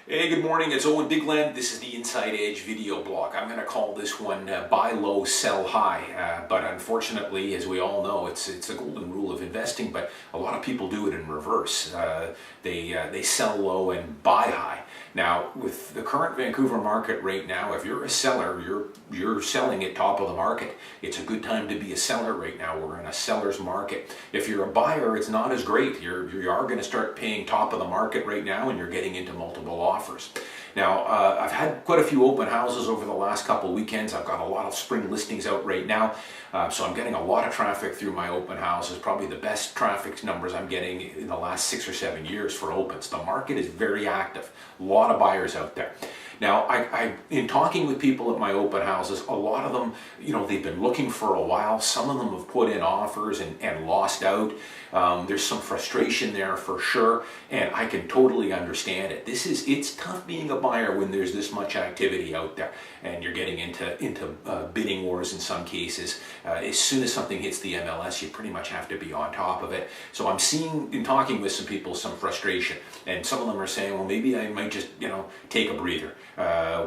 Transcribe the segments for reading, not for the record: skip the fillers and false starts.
Hey, good morning. It's Owen Bigland. This is the Inside Edge video blog. I'm going to call this one buy low, sell high. But unfortunately, as we all know, it's a golden rule of investing, but a lot of people do it in reverse. They sell low and buy high. Now, with the current Vancouver market right now, if you're a seller, you're selling at top of the market. It's a good time to be a seller right now. We're in a seller's market. If you're a buyer, it's not as great. You are going to start paying top of the market right now, and you're getting into multiple offers. Now, I've had quite a few open houses over the last couple weekends. I've got a lot of spring listings out right now, so I'm getting a lot of traffic through my open houses, probably the best traffic numbers I'm getting in the last 6 or 7 years for opens. The market is very active, a lot of buyers out there. Now, in talking with people at my open houses, a lot of them, they've been looking for a while. Some of them have put in offers and lost out. There's some frustration there for sure, and I can totally understand it. It's tough being a buyer when there's this much activity out there, and you're getting into bidding wars in some cases. As soon as something hits the MLS, you pretty much have to be on top of it. So I'm seeing, in talking with some people, some frustration, and some of them are saying, well, maybe I might just, take a breather.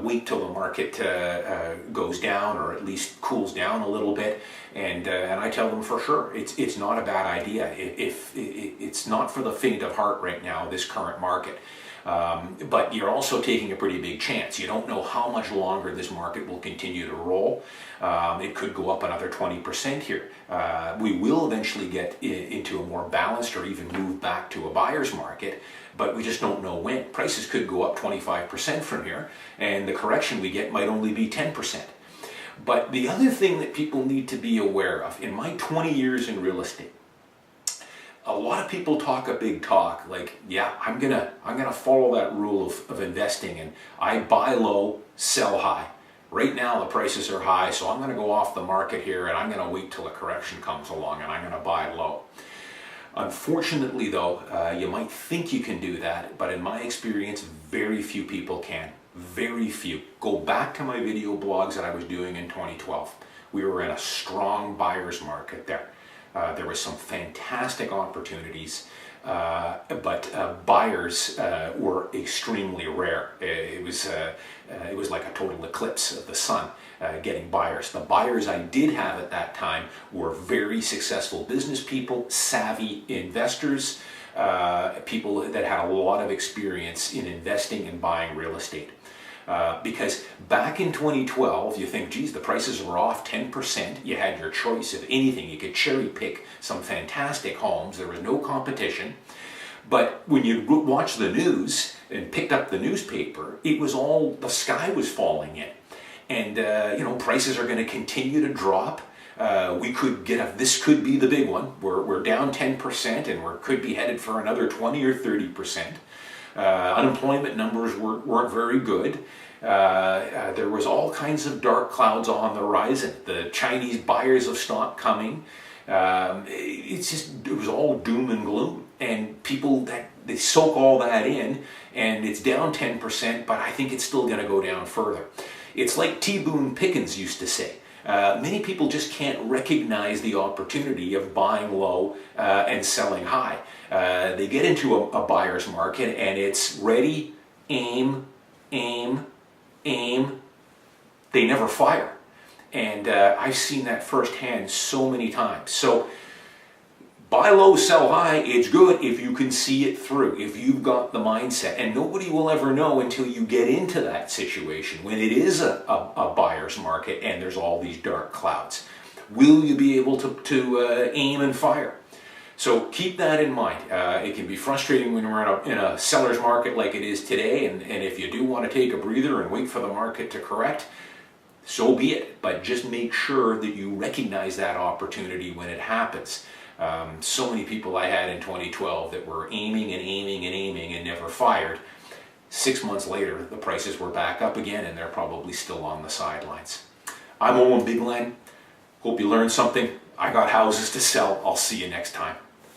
Wait till the market goes down, or at least cools down a little bit, and I tell them for sure it's not a bad idea. If it's not for the faint of heart right now, this current market, but you're also taking a pretty big chance. You don't know how much longer this market will continue to roll. It could go up another 20% here. We will eventually get into a more balanced, or even move back to a buyer's market, but we just don't know when. Prices could go up 25% from here, and the correction we get might only be 10%. But the other thing that people need to be aware of, in my 20 years in real estate, a lot of people talk a big talk, like, yeah, I'm gonna follow that rule of investing, and I buy low, sell high. Right now the prices are high, so I'm gonna go off the market here, and I'm gonna wait till a correction comes along, and I'm gonna buy low. Unfortunately though, you might think you can do that, but in my experience, very few people can. Very few. Go back to my video blogs that I was doing in 2012. We were in a strong buyer's market there. There were some fantastic opportunities, but buyers were extremely rare. It was like a total eclipse of the sun, getting buyers. The buyers I did have at that time were very successful business people, savvy investors, people that had a lot of experience in investing and buying real estate. Because back in 2012, you think, geez, the prices were off 10%. You had your choice of anything. You could cherry pick some fantastic homes. There was no competition. But when you watched the news and picked up the newspaper, it was all, the sky was falling in. And, prices are going to continue to drop. We could this could be the big one. We're down 10%, and we could be headed for another 20 or 30%. Unemployment numbers weren't very good. There was all kinds of dark clouds on the horizon. The Chinese buyers have stopped coming. It was all doom and gloom. And people, they soak all that in, and it's down 10%, but I think it's still going to go down further. It's like T. Boone Pickens used to say. Many people just can't recognize the opportunity of buying low and selling high. They get into a buyer's market, and it's ready, aim, aim, aim. They never fire. And I've seen that firsthand so many times. So buy low, sell high, it's good if you can see it through, if you've got the mindset. And nobody will ever know until you get into that situation, when it is a buyer's market and there's all these dark clouds. Will you be able to aim and fire? So keep that in mind. It can be frustrating when we're in a seller's market like it is today, and if you do want to take a breather and wait for the market to correct, so be it. But just make sure that you recognize that opportunity when it happens. So many people I had in 2012 that were aiming and aiming and aiming and never fired. 6 months later, the prices were back up again, and they're probably still on the sidelines. I'm Owen Bigland. Hope you learned something. I got houses to sell. I'll see you next time.